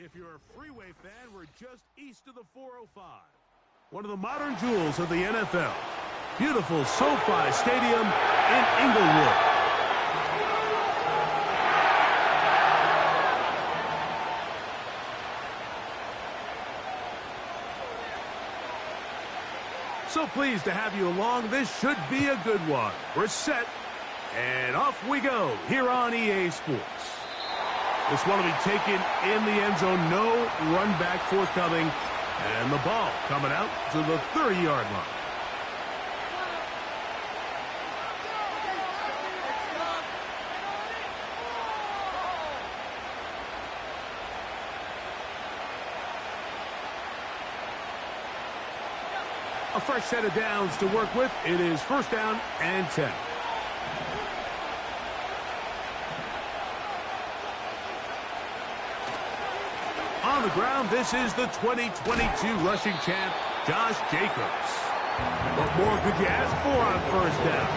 If you're a freeway fan, we're just east of the 405. One of the modern jewels of the NFL. Beautiful SoFi Stadium in Inglewood. So pleased to have you along. This should be a good one. We're set, and off we go here on EA Sports. This one will be taken in the end zone. No run back forthcoming. And the ball coming out to the 30-yard line. A fresh set of downs to work with. It is first down and 10. On the ground, this is the 2022 rushing champ, Josh Jacobs. What more could you ask for on first down?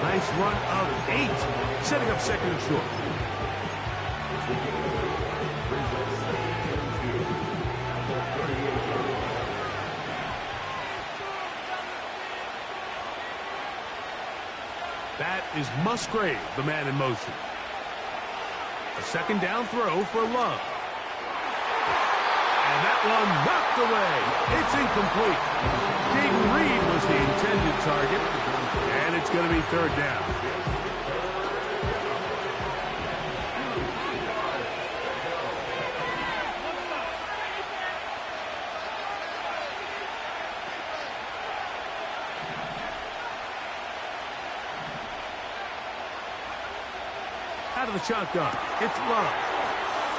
Nice run of 8, setting up second and short. That is Musgrave, the man in motion. A second down throw for Love. And that one knocked away. It's incomplete. Jaden Reed was the intended target, and it's going to be third down. Out of the shotgun, it's Love.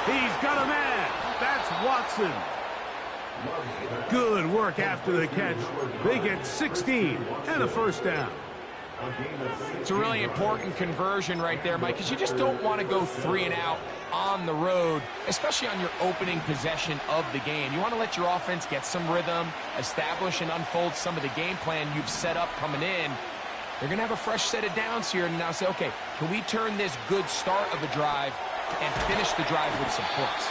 He's got a man. That's Watson. Good work after the catch. They get 16 and a first down. It's a really important conversion right there, Mike, because you just don't want to go 3 and out on the road, especially on your opening possession of the game. You want to let your offense get some rhythm, establish and unfold some of the game plan you've set up coming in. They're going to have a fresh set of downs here and now say, okay, can we turn this good start of a drive and finish the drive with some points?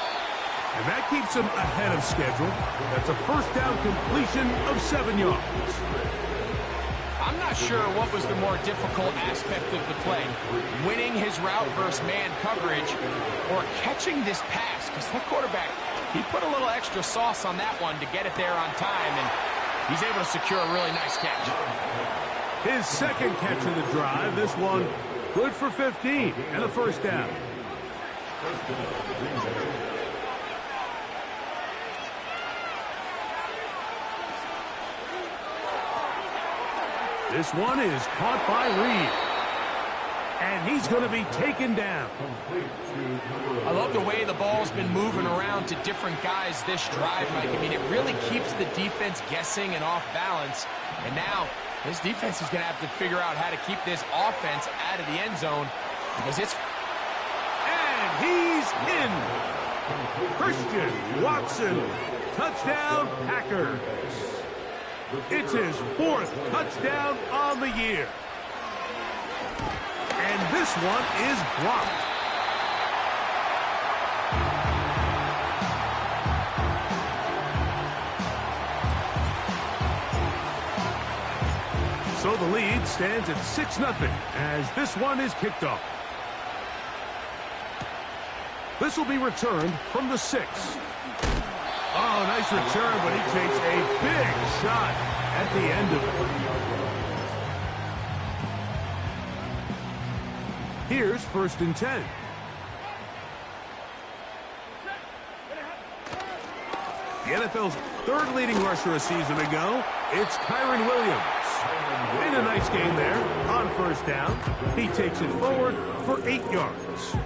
And that keeps them ahead of schedule. That's a first down completion of 7 yards. I'm not sure what was the more difficult aspect of the play, winning his route versus man coverage or catching this pass, because that quarterback, he put a little extra sauce on that one to get it there on time, and he's able to secure a really nice catch. His second catch of the drive, this one good for 15 and a first down. This one is caught by Reed. And he's going to be taken down. I love the way the ball's been moving around to different guys this drive, Mike. I mean, it really keeps the defense guessing and off balance. And now this defense is going to have to figure out how to keep this offense out of the end zone because it's... And he's in. Christian Watson, touchdown Packers. It's his 4th touchdown on the year. And this one is blocked. So the lead stands at 6-0 as this one is kicked off. This will be returned from the 6. Oh, nice return, but he takes a big shot at the end of it. Here's first and 10. The NFL's 3rd leading rusher a season ago, it's Kyron Williams. In a nice game there on first down. He takes it forward for 8 yards.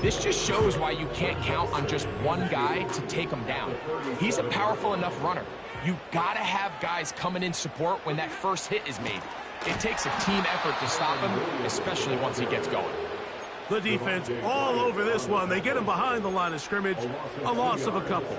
This just shows why you can't count on just one guy to take him down. He's a powerful enough runner. You gotta have guys coming in support when that first hit is made. It takes a team effort to stop him, especially once he gets going. The defense all over this one. They get him behind the line of scrimmage. A loss of a couple.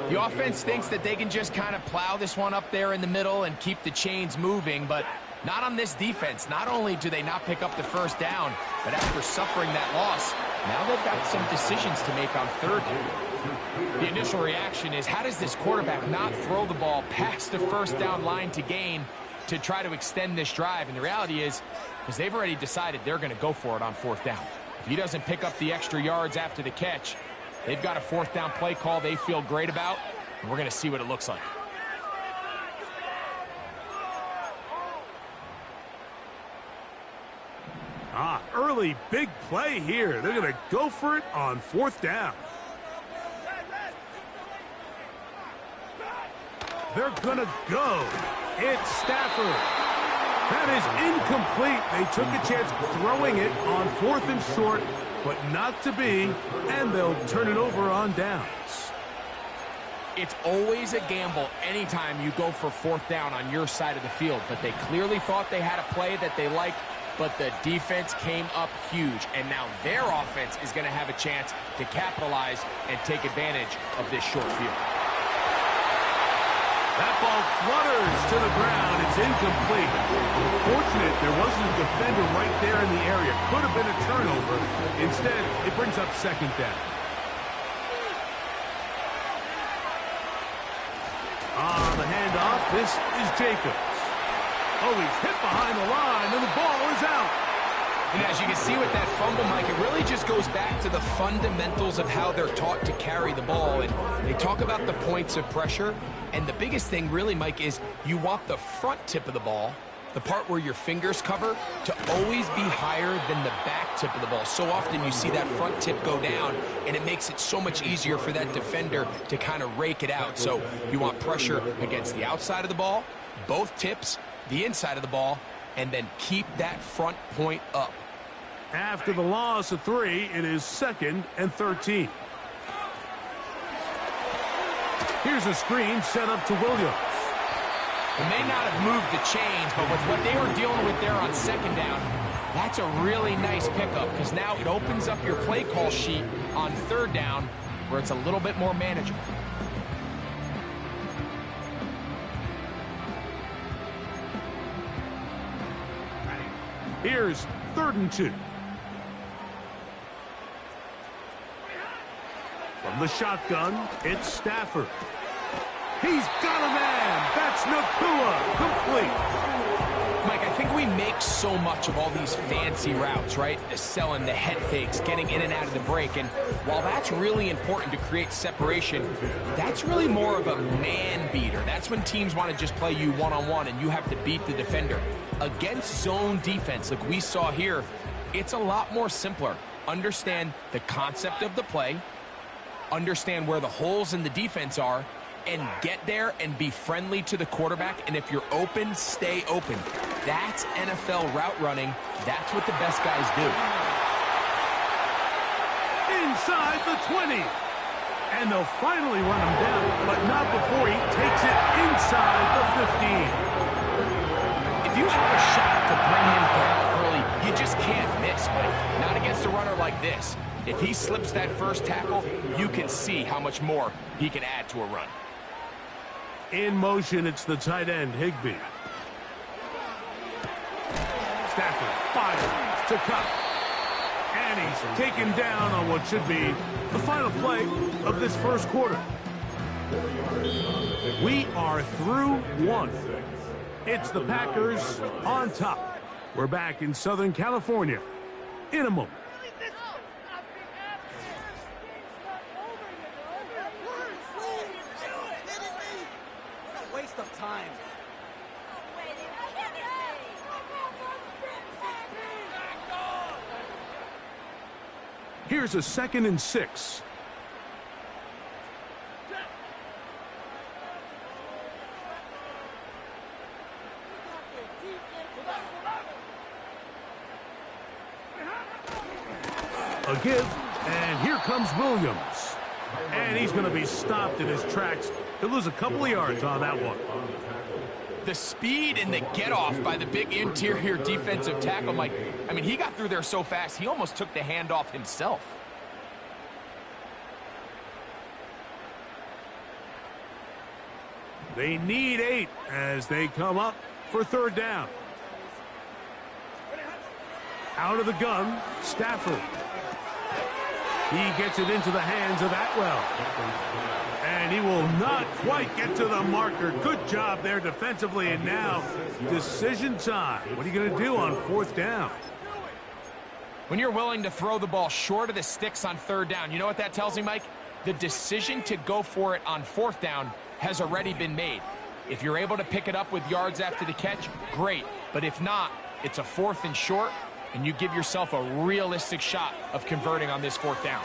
The offense thinks that they can just kind of plow this one up there in the middle and keep the chains moving, but not on this defense. Not only do they not pick up the first down, but after suffering that loss, Now they've got some decisions to make on third down. The initial reaction is, how does this quarterback not throw the ball past the first down line to gain to try to extend this drive? And the reality is, because they've already decided they're going to go for it on fourth down. If he doesn't pick up the extra yards after the catch, they've got a fourth down play call they feel great about, and we're going to see what it looks like. Early big play here. They're going to go for it on fourth down. They're going to go. It's Stafford. That is incomplete. They took a chance throwing it on fourth and short, but not to be, and they'll turn it over on downs. It's always a gamble anytime you go for fourth down on your side of the field, but they clearly thought they had a play that they liked, but the defense came up huge, and now their offense is going to have a chance to capitalize and take advantage of this short field. That ball flutters to the ground. It's incomplete. Fortunate there wasn't a defender right there in the area. Could have been a turnover. Instead, it brings up second down. The handoff. This is Jacobs. Oh, he's hit behind the line, and the ball is out. And as you can see with that fumble, Mike, it really just goes back to the fundamentals of how they're taught to carry the ball. And they talk about the points of pressure. And the biggest thing really, Mike, is you want the front tip of the ball, the part where your fingers cover, to always be higher than the back tip of the ball. So often you see that front tip go down, and it makes it so much easier for that defender to kind of rake it out. So you want pressure against the outside of the ball, both tips, the inside of the ball, and then keep that front point up. After the loss of 3, it is 2nd and 13. Here's a screen set up to Williams. They may not have moved the chains, but with what they were dealing with there on second down, that's a really nice pickup, because now it opens up your play call sheet on third down where it's a little bit more manageable. Here's 3rd and 2. From the shotgun, it's Stafford. He's got a man. That's Nakua. Complete. Mike, I think we make so much of all these fancy routes, right? The selling, the head fakes, getting in and out of the break. And while that's really important to create separation, that's really more of a man beater. That's when teams want to just play you one-on-one and you have to beat the defender. Against zone defense, like we saw here, it's a lot more simpler. Understand the concept of the play, understand where the holes in the defense are, and get there and be friendly to the quarterback. And if you're open, stay open. That's NFL route running. That's what the best guys do. Inside the 20. And they'll finally run him down, but not before he takes it inside the 15. If you have a shot to bring him down early, you just can't miss, Mike. Not against a runner like this. If he slips that first tackle, you can see how much more he can add to a run. In motion, it's the tight end, Higbee. Stafford fires to cut. And he's taken down on what should be the final play of this first quarter. We are through 1. It's the Packers on top. We're back in Southern California in a moment. Waste of time. Here's a 2nd and 6. A give, and here comes Williams. And he's going to be stopped in his tracks. He'll lose a couple of yards on that one. The speed and the get-off by the big interior defensive tackle, Mike. I mean, he got through there so fast, he almost took the handoff himself. They need 8 as they come up for third down. Out of the gun, Stafford. He gets it into the hands of Atwell. And he will not quite get to the marker. Good job there defensively. And now, decision time. What are you going to do on 4th down? When you're willing to throw the ball short of the sticks on 3rd down, you know what that tells me, Mike? The decision to go for it on 4th down has already been made. If you're able to pick it up with yards after the catch, great. But if not, it's a 4th and short, and you give yourself a realistic shot of converting on this 4th down.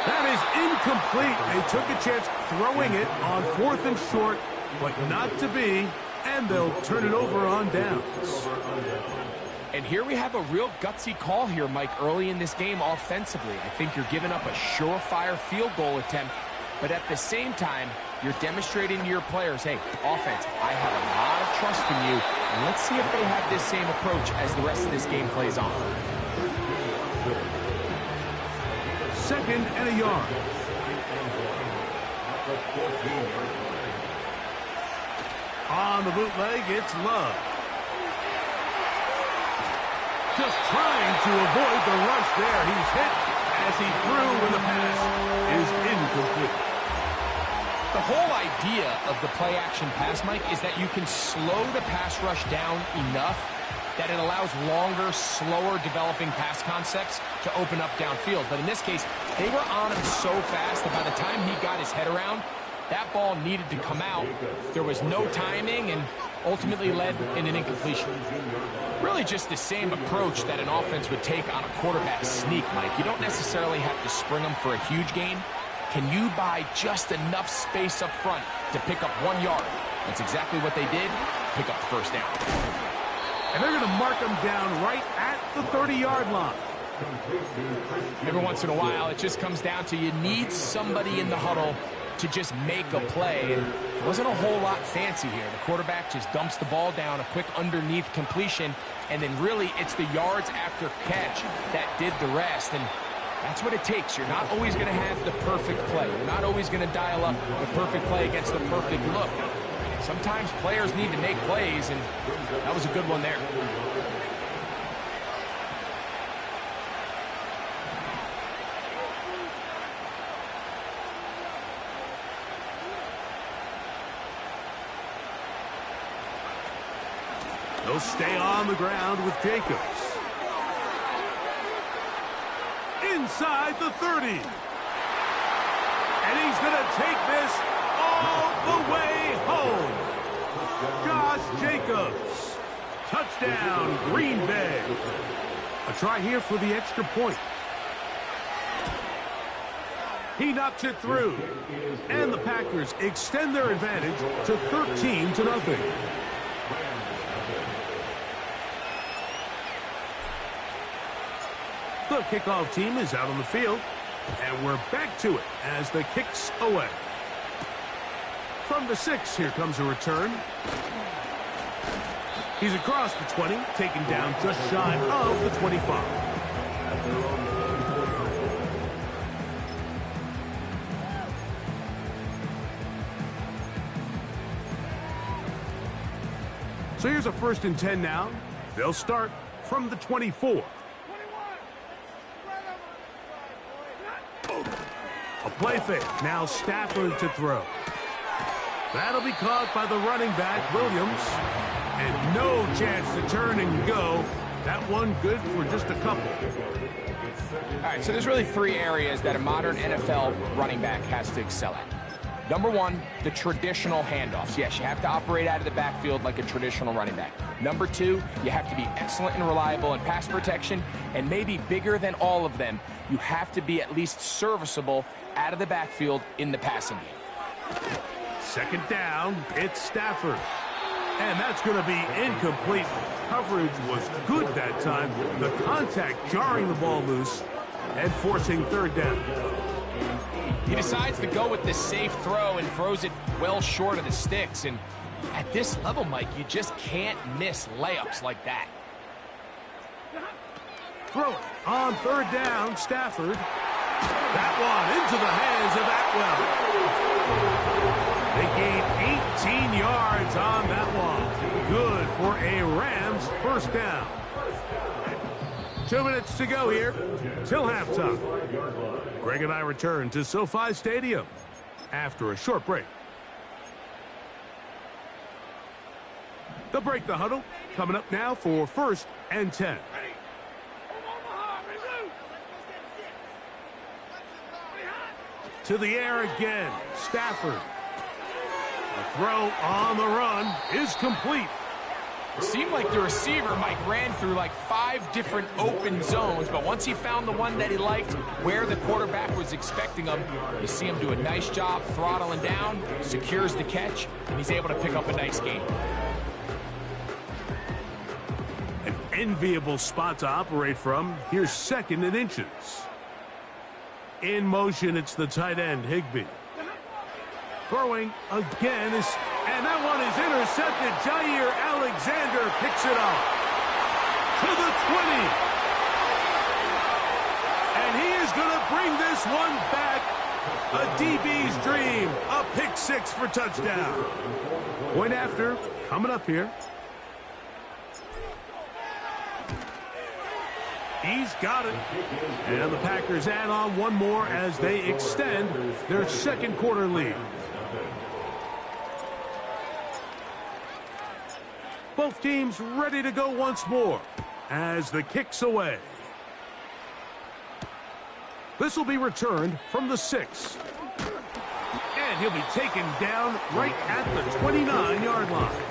That is incomplete. They took a chance throwing it on 4th and short, but not to be, and they'll turn it over on downs. And here we have a real gutsy call here, Mike, early in this game offensively. I think you're giving up a surefire field goal attempt, but at the same time, you're demonstrating to your players, hey, offense, I have a lot of trust in you, and let's see if they have this same approach as the rest of this game plays on. 2nd and a yard. On the bootleg, it's Love. Just trying to avoid the rush there. He's hit as he threw when the pass is incomplete. The whole idea of the play-action pass, Mike, is that you can slow the pass rush down enough that it allows longer, slower developing pass concepts to open up downfield. But in this case, they were on him so fast that by the time he got his head around, that ball needed to come out. There was no timing and ultimately led in an incompletion. Really just the same approach that an offense would take on a quarterback sneak, Mike. You don't necessarily have to spring them for a huge gain. Can you buy just enough space up front to pick up 1 yard? That's exactly what they did. Pick up the 1st down. And they're going to mark them down right at the 30-yard line. Every once in a while, it just comes down to you need somebody in the huddle to just make a play. And it wasn't a whole lot fancy here. The quarterback just dumps the ball down, a quick underneath completion, and then really it's the yards after catch that did the rest. And that's what it takes. You're not always going to have the perfect play. You're not always going to dial up the perfect play against the perfect look. Sometimes players need to make plays, and that was a good one there. They'll stay on the ground with Jacobs. Inside the 30. And he's going to take this all the way home. Josh Jacobs. Touchdown, Green Bay. A try here for the extra point. He knocks it through. And the Packers extend their advantage to 13-0. The kickoff team is out on the field, and we're back to it as the kick's away. From the 6, here comes a return. He's across the 20, taken down just shy of the 25. So here's a 1st and 10 now. They'll start from the 24. A play fake. Now Stafford to throw. That'll be caught by the running back, Williams. And no chance to turn and go. That one good for just a couple. All right, so there's really 3 areas that a modern NFL running back has to excel at. Number 1, the traditional handoffs. Yes, you have to operate out of the backfield like a traditional running back. Number 2, you have to be excellent and reliable in pass protection, and maybe bigger than all of them, you have to be at least serviceable out of the backfield in the passing game. 2nd down, it's Stafford. And that's going to be incomplete. Coverage was good that time. The contact jarring the ball loose and forcing 3rd down. He decides to go with the safe throw and throws it well short of the sticks. And at this level, Mike, you just can't miss layups like that. Throw it on 3rd down, Stafford. That one into the hands of Atwell. They gain 18 yards on that one. Good for a Rams 1st down. 2 minutes to go here till halftime. Greg and I return to SoFi Stadium after a short break. They'll break the huddle. Coming up now for 1st and 10. To the air again. Stafford. The throw on the run is complete. It seemed like the receiver, Mike, ran through like 5 different open zones, but once he found the one that he liked, where the quarterback was expecting him, you see him do a nice job throttling down, secures the catch, and he's able to pick up a nice gain. An enviable spot to operate from. Here's 2nd and inches. In motion, it's the tight end, Higbee. Throwing again, and that one is intercepted. Jair Alexander picks it off to the 20. And he is going to bring this one back. A DB's dream. A pick 6 for touchdown. Point after, coming up here. He's got it. And the Packers add on one more as they extend their 2nd quarter lead. Both teams ready to go once more as the kick's away. This will be returned from the 6. And he'll be taken down right at the 29-yard line.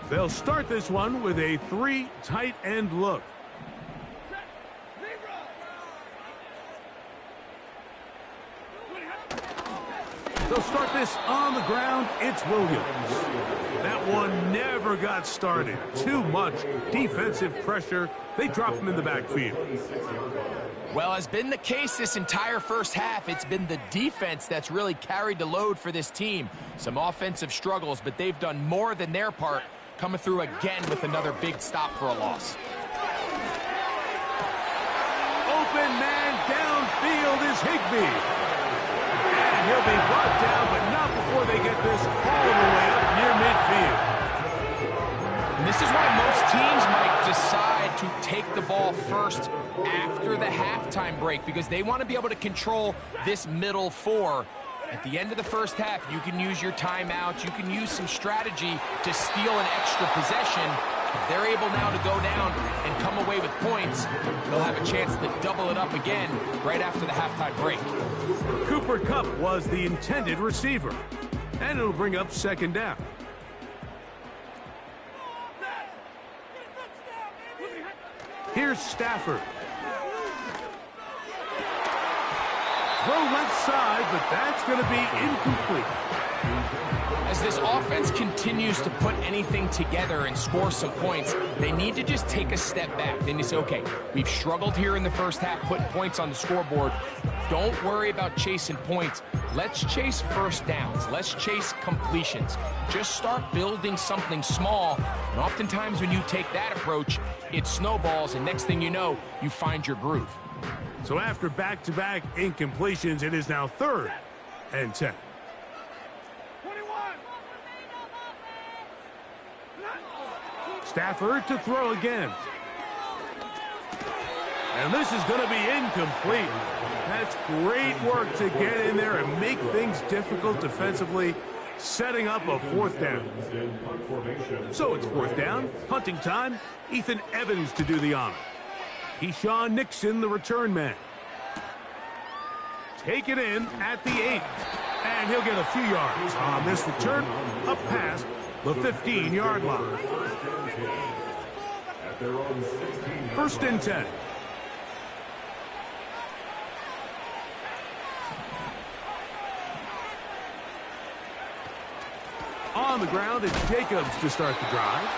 They'll start this one with a 3 tight end look. They'll start this on the ground. It's Williams. That one never got started. Too much defensive pressure. They drop him in the backfield. Well, has been the case this entire first half. It's been the defense that's really carried the load for this team. Some offensive struggles, but they've done more than their part, coming through again with another big stop for a loss. Open man downfield is Higbee. And he'll be brought down, but not before they get this all the way up near midfield. And this is why most teams might decide to take the ball first after the halftime break, because they want to be able to control this middle 4. At the end of the first half, you can use your timeouts. You can use some strategy to steal an extra possession. If they're able now to go down and come away with points, they'll have a chance to double it up again right after the halftime break. Cooper Kupp was the intended receiver. And it'll bring up 2nd down. Here's Stafford. Throw left side, but that's going to be incomplete. As this offense continues to put anything together and score some points, they need to just take a step back. Then you say, okay, we've struggled here in the first half, putting points on the scoreboard. Don't worry about chasing points. Let's chase first downs. Let's chase completions. Just start building something small. And oftentimes when you take that approach, it snowballs, and next thing you know, you find your groove. So after back-to-back incompletions, it is now 3rd and 10. Stafford to throw again. And this is going to be incomplete. That's great work to get in there and make things difficult defensively, setting up a 4th down. So it's 4th down, punting time. Ethan Evans to do the honor. Keyshawn Nixon, the return man. Take it in at the 8. And he'll get a few yards on this return, up past the 15-yard line. 1st and 10. On the ground, it's Jacobs to start the drive.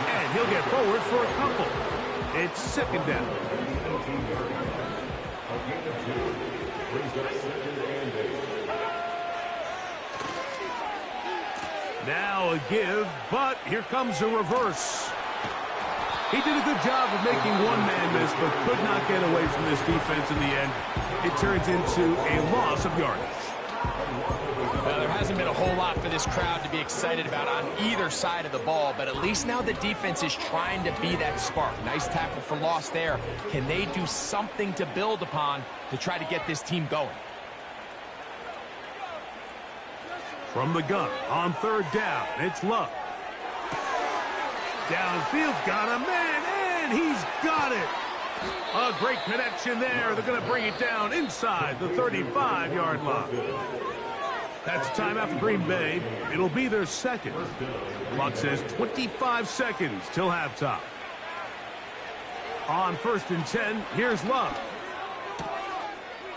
And he'll get forward for a couple. It's 2nd down. Now a give, but here comes a reverse. He did a good job of making one man miss, but could not get away from this defense in the end. It turns into a loss of yardage. Well, there hasn't been a whole lot for this crowd to be excited about on either side of the ball, but at least now the defense is trying to be that spark. Nice tackle for loss there. Can they do something to build upon to try to get this team going? From the gun on third down, it's Love. Downfield, got a man, and he's got it. A great connection there. They're going to bring it down inside the 35-yard line. That's a timeout for Green Bay. It'll be their second. Clock says 25 seconds till halftime. On 1st and 10, here's Love.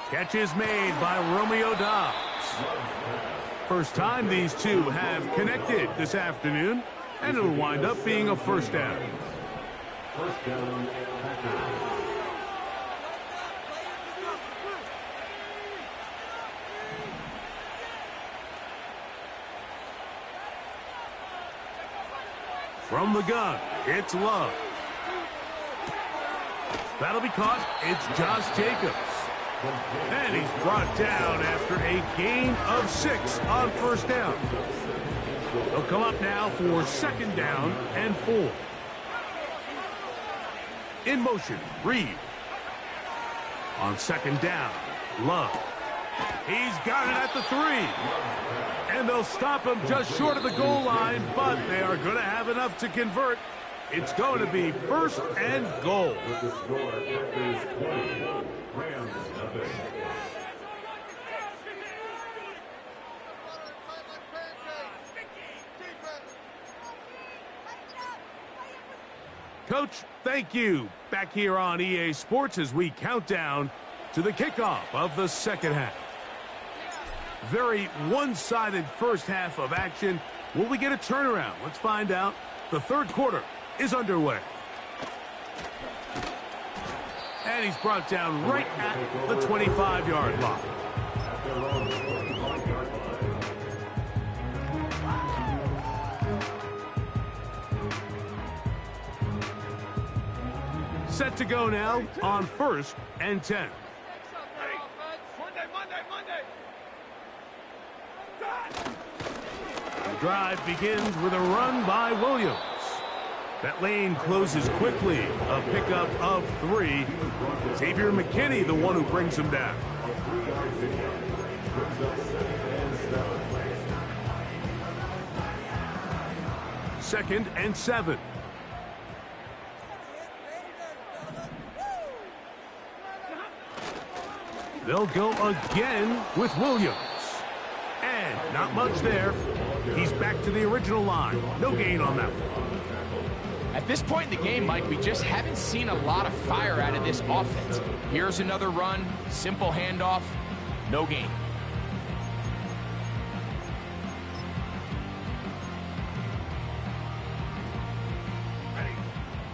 Catch is made by Romeo Doubs. First time these two have connected this afternoon, and it'll wind up being a first down. First down, From the gun, it's Love. That'll be caught. It's Josh Jacobs. And he's brought down after a gain of 6 on first down. They'll come up now for second down and 4. In motion, Reed. On second down, Love. He's got it at the 3. And they'll stop him just short of the goal line, but they are going to have enough to convert. It's going to be first and goal. with the score, Packers 20, Rams nothing. Coach, thank you. Back here on EA Sports as we count down to the kickoff of the second half. Very one-sided first half of action. Will we get a turnaround? Let's find out. The third quarter is underway. And he's brought down right at the 25-yard line. Set to go now on 1st and 10. The drive begins with a run by Williams. That lane closes quickly. A pickup of 3. Xavier McKinney, the one who brings him down. Second and 7. They'll go again with Williams. And not much there. He's back to the original line. No gain on that one. At this point in the game, Mike, we just haven't seen a lot of fire out of this offense. Here's another run, simple handoff, no gain.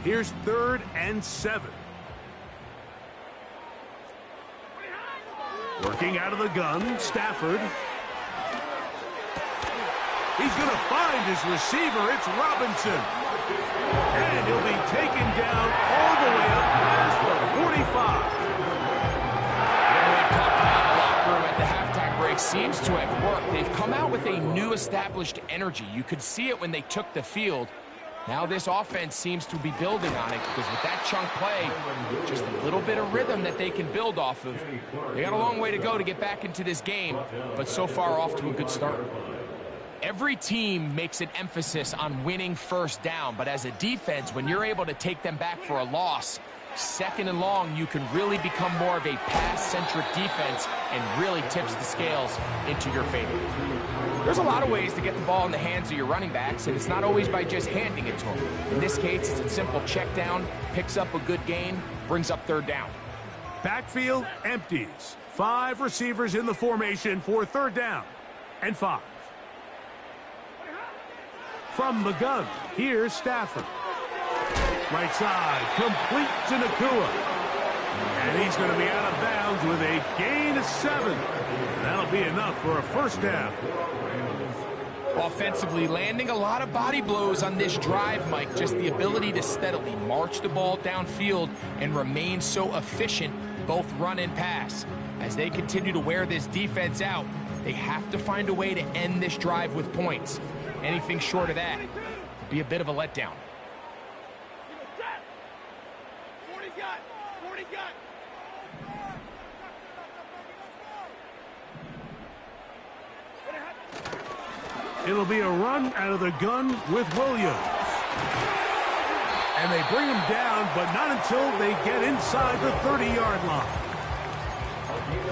Here's 3rd and 7. Working out of the gun, Stafford. He's going to find his receiver. It's Robinson. And he'll be taken down all the way up past the 45. We've talked about the locker room at the halftime break. Seems to have worked. They've come out with a new established energy. You could see it when they took the field. Now this offense seems to be building on it because with that chunk play, just a little bit of rhythm that they can build off of. They got a long way to go to get back into this game, but so far off to a good start. Every team makes an emphasis on winning first down, but as a defense, when you're able to take them back for a loss, second and long, you can really become more of a pass-centric defense and really tips the scales into your favor. There's a lot of ways to get the ball in the hands of your running backs, and it's not always by just handing it to them. In this case, it's a simple check down, picks up a good gain, brings up 3rd down. Backfield empties. 5 receivers in the formation for 3rd down and 5. From the gun, here's Stafford. Right side, complete to Nakua. And he's going to be out of bounds with a gain of 7. That'll be enough for a first down. Offensively, landing a lot of body blows on this drive, Mike. Just the ability to steadily march the ball downfield and remain so efficient, both run and pass. As they continue to wear this defense out, they have to find a way to end this drive with points. Anything short of that would be a bit of a letdown. It'll be a run out of the gun with Williams. And they bring him down, but not until they get inside the 30-yard line.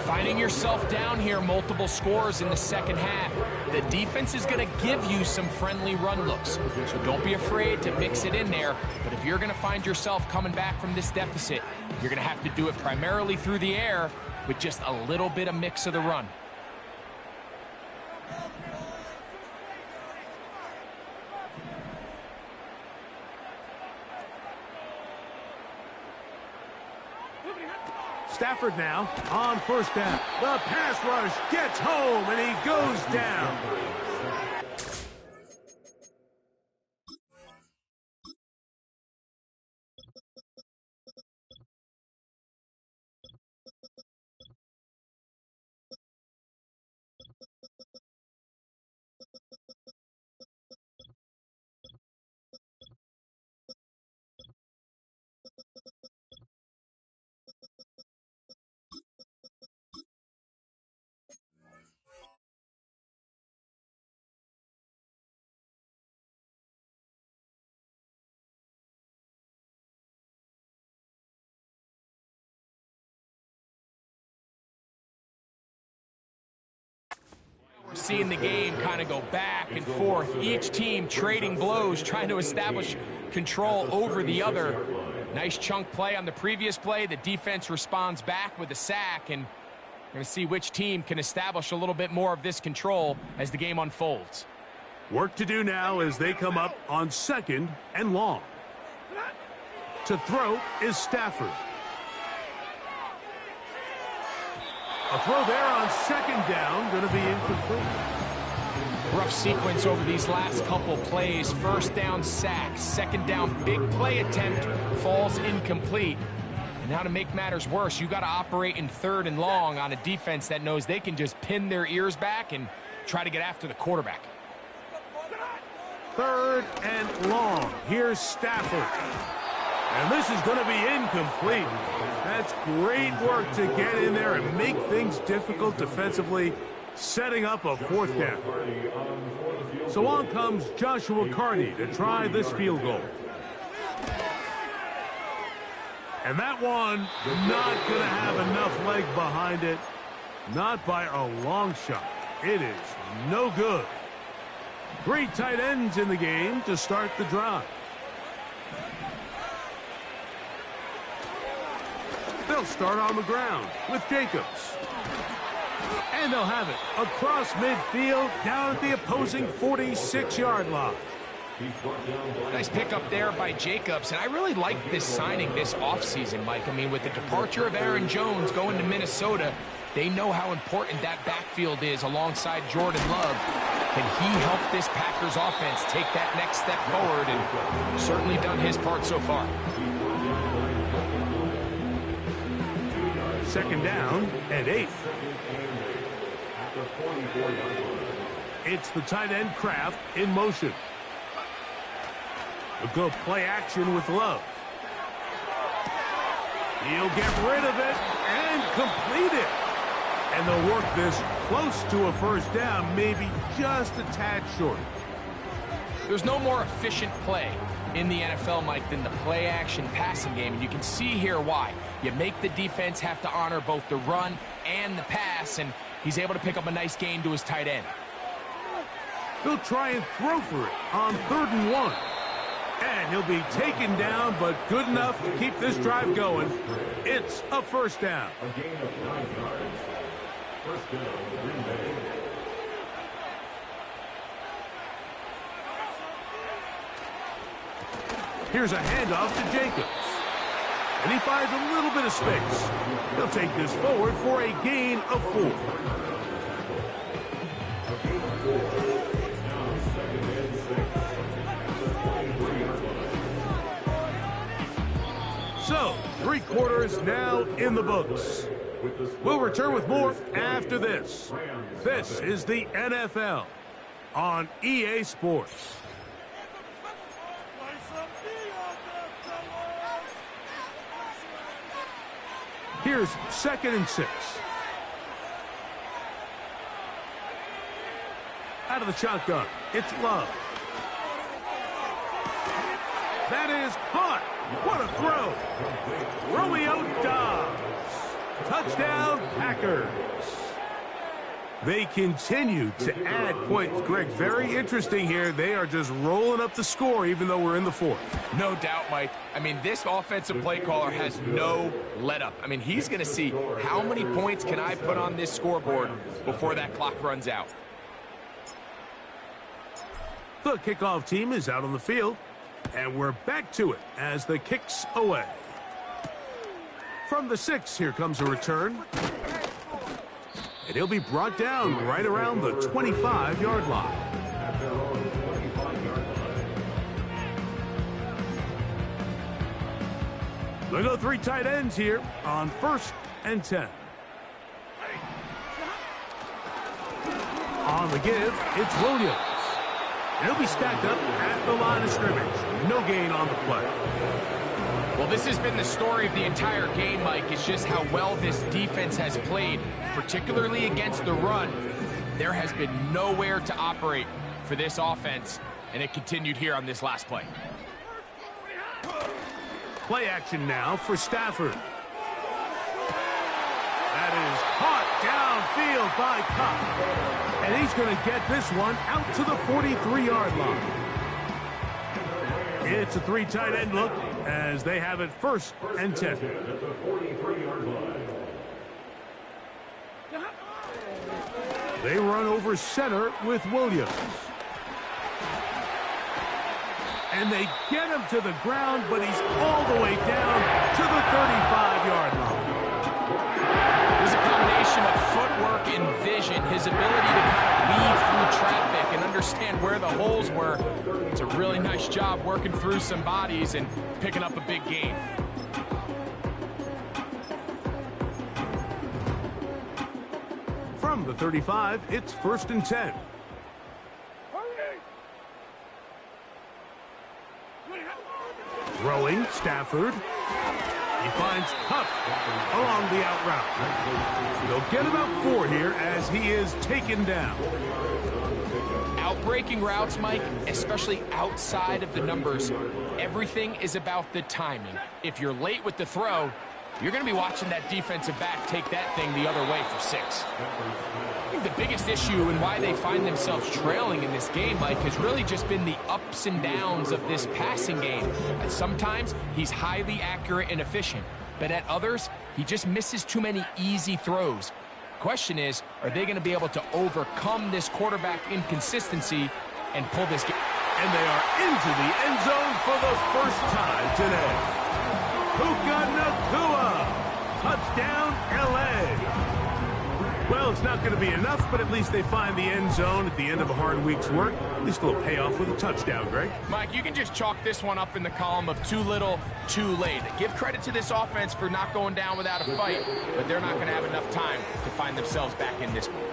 Finding yourself down here, multiple scores in the second half. The defense is going to give you some friendly run looks, so don't be afraid to mix it in there. But if you're going to find yourself coming back from this deficit, you're going to have to do it primarily through the air with just a little bit of mix of the run. Stafford now on first down. The pass rush gets home, and he goes down. Seeing the game kind of go back and forth, each team trading blows, trying to establish control over the other. Nice chunk play on the previous play. The defense responds back with a sack, and we're going to see which team can establish a little bit more of this control as the game unfolds. Work to do now as they come up on second and long. To throw is Stafford. A throw there on second down, going to be incomplete. Rough sequence over these last couple plays. First down sack, second down big play attempt falls incomplete. And now to make matters worse, you got to operate in third and long on a defense that knows they can just pin their ears back and try to get after the quarterback. Third and long. Here's Stafford. And this is going to be incomplete. That's great work to get in there and make things difficult defensively, setting up a fourth down. So on comes Joshua Carty to try this field goal. And that one not going to have enough leg behind it. Not by a long shot. It is no good. 3 tight ends in the game to start the drive. They'll start on the ground with Jacobs. And they'll have it across midfield down at the opposing 46-yard line. Nice pickup there by Jacobs, and I really like this signing this offseason, Mike. I mean, with the departure of Aaron Jones going to Minnesota, they know how important that backfield is alongside Jordan Love. Can he help this Packers offense take that next step forward? And certainly done his part so far. Second down and 8. It's the tight end Kraft in motion. They'll go play action with Love. He'll get rid of it and complete it. And they'll work this close to a first down, maybe just a tad short. There's no more efficient play in the NFL, Mike, than the play-action passing game, and you can see here why. You make the defense have to honor both the run and the pass, and he's able to pick up a nice gain to his tight end. He'll try and throw for it on 3rd and 1. And he'll be taken down, but good enough to keep this drive going. It's a first down. A gain of 9 yards. First down, Green Bay. Here's a handoff to Jacobs. And he finds a little bit of space. He'll take this forward for a gain of 4. 3 quarters now in the books. We'll return with more after this. This is the NFL on EA Sports. Here's 2nd and 6. Out of the shotgun, it's Love. That is caught. What a throw. Romeo Dobbs. Touchdown, Packers. They continue to add points. Greg, very interesting here. They are just rolling up the score even though we're in the 4th. No doubt, Mike. I mean, this offensive play caller has no let-up. I mean, he's going to see how many points can I put on this scoreboard before that clock runs out. The kickoff team is out on the field, and we're back to it as the kick's away. From the 6, here comes a return. And he'll be brought down right around the 25-yard line. They go 3 tight ends here on 1st and 10. On the give, it's Williams. And he'll be stacked up at the line of scrimmage. No gain on the play. Well, this has been the story of the entire game, Mike. It's just how well this defense has played, particularly against the run. There has been nowhere to operate for this offense, and it continued here on this last play. Play action now for Stafford. That is caught downfield by Cobb. And he's going to get this one out to the 43-yard line. It's a 3 tight end look as they have it 1st and 10. They run over center with Williams. And they get him to the ground, but he's all the way down to the 35-yard line. There's a combination of footwork and vision, his ability to kind of weave through traffic and understand where the holes were. It's a really nice job working through some bodies and picking up a big gain. From the 35, it's 1st and 10. Throwing, Stafford. He finds Kupp along the out route. They'll get about 4 here as he is taken down. Outbreaking routes, Mike, especially outside of the numbers, everything is about the timing. If you're late with the throw, you're going to be watching that defensive back take that thing the other way for 6. I think the biggest issue and why they find themselves trailing in this game, Mike, has really just been the ups and downs of this passing game. And sometimes he's highly accurate and efficient, but at others, he just misses too many easy throws. Question is, are they going to be able to overcome this quarterback inconsistency and pull this game? And they are into the end zone for the first time today. Puka Nacua, touchdown LA. Well, it's not going to be enough, but at least they find the end zone at the end of a hard week's work. At least a little payoff with a touchdown, Greg. Mike, you can just chalk this one up in the column of too little, too late. Give credit to this offense for not going down without a fight, but they're not going to have enough time to find themselves back in this one.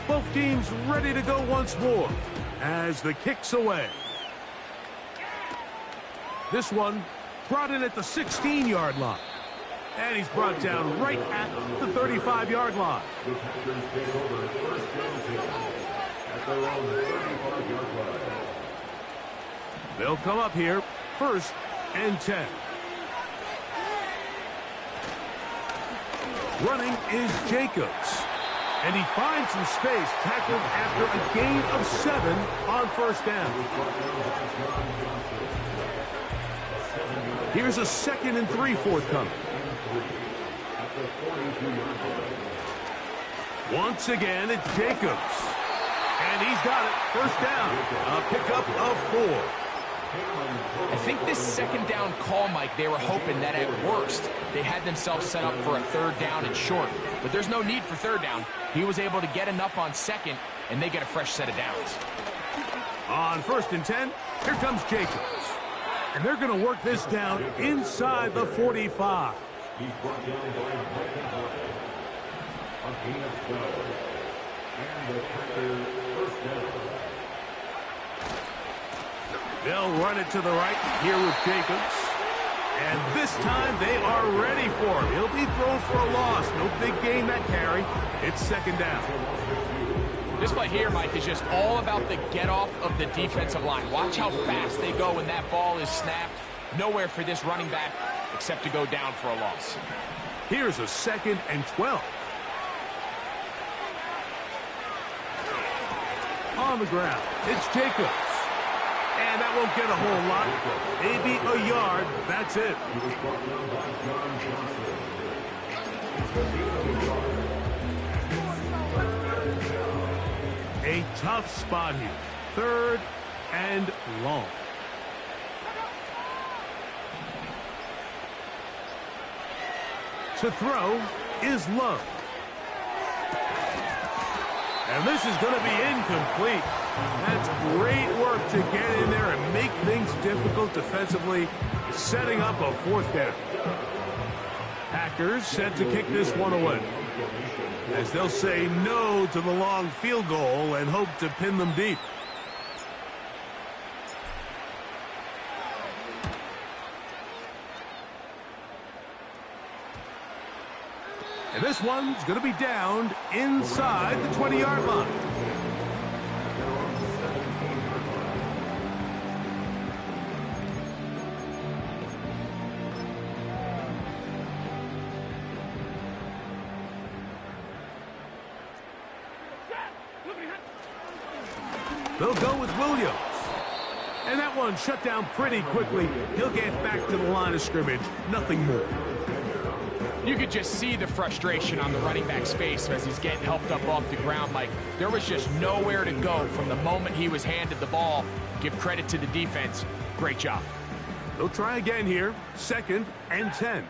Both teams ready to go once more as the kick's away. This one brought in at the 16-yard line. And he's brought down right at the 35-yard line. They'll come up here 1st and 10. Running is Jacobs. And he finds some space, tackled after a gain of 7 on 1st down. Here's a 2nd and 3 forthcoming. Once again, it's Jacobs. And he's got it. First down. A pickup of 4. I think this second down call, Mike, they were hoping that at worst they had themselves set up for a third down and short. But there's no need for third down. He was able to get enough on second, and they get a fresh set of downs. On 1st and 10, here comes Jacobs. And they're going to work this down inside the 45. He's brought down by a gain of 12. And the Packers first down. They'll run it to the right here with Jacobs. And this time they are ready for him. He'll be thrown for a loss. No big gain that carry. It's second down. This play here, Mike, is just all about the get-off of the defensive line. Watch how fast they go when that ball is snapped. Nowhere for this running back except to go down for a loss. Here's a 2nd and 12. On the ground, it's Jacobs. And that won't get a whole lot. Maybe a yard. That's it. A tough spot here. 3rd and long. To throw is Love. And this is going to be incomplete. That's great work to get in there and make things difficult defensively, setting up a 4th down. Packers set to kick this one away, as they'll say no to the long field goal and hope to pin them deep. And this one's going to be downed inside the 20-yard line. They'll go with Williams. And that one shut down pretty quickly. He'll get back to the line of scrimmage. Nothing more. You could just see the frustration on the running back's face as he's getting helped up off the ground, Mike. There was just nowhere to go from the moment he was handed the ball. Give credit to the defense. Great job. They'll try again here. 2nd and 10.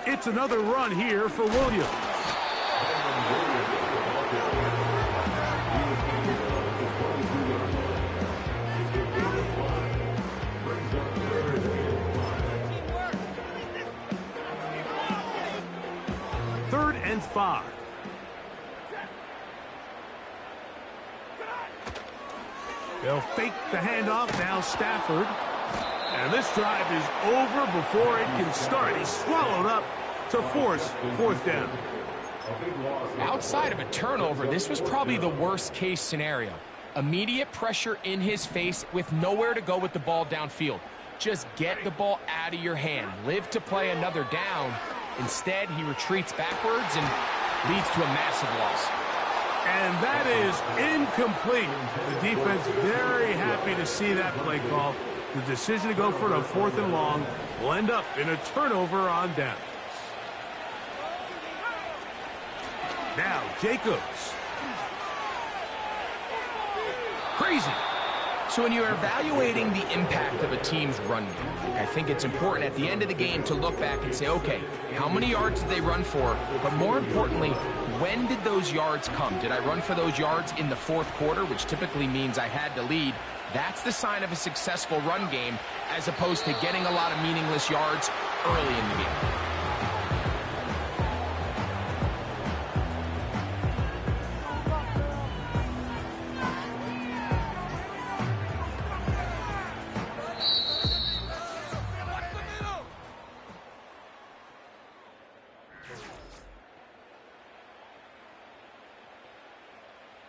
It's another run here for Williams. Third and 5. They'll fake the handoff. Now Stafford. And this drive is over before it can start. He's swallowed up to force 4th down. Outside of a turnover, this was probably the worst case scenario. Immediate pressure in his face with nowhere to go with the ball downfield. Just get the ball out of your hand. Live to play another down. Instead, he retreats backwards and leads to a massive loss. And that is incomplete. The defense very happy to see that play call. The decision to go for it on 4th and long will end up in a turnover on downs. Now Jacobs. Crazy. So when you're evaluating the impact of a team's run game, I think it's important at the end of the game to look back and say, okay, how many yards did they run for? But more importantly, when did those yards come? Did I run for those yards in the 4th quarter, which typically means I had to lead? That's the sign of a successful run game, as opposed to getting a lot of meaningless yards early in the game.